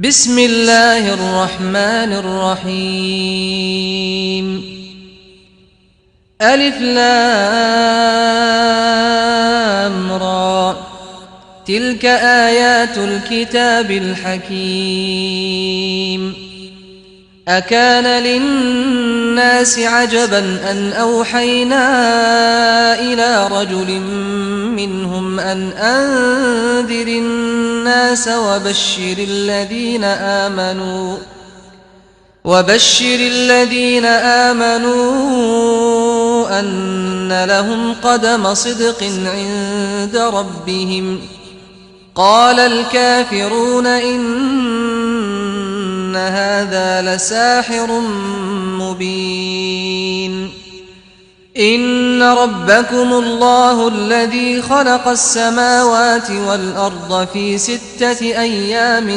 بسم الله الرحمن الرحيم ألف لام را تلك آيات الكتاب الحكيم أكان للناس عجبا أن أوحينا إلى رجل منهم أن أنذر الناس وبشر الذين آمنوا أن لهم قدم صدق عند ربهم قال الكافرون إن هذا لساحر مبين إن ربكم الله الذي خلق السماوات والأرض في 6 أيام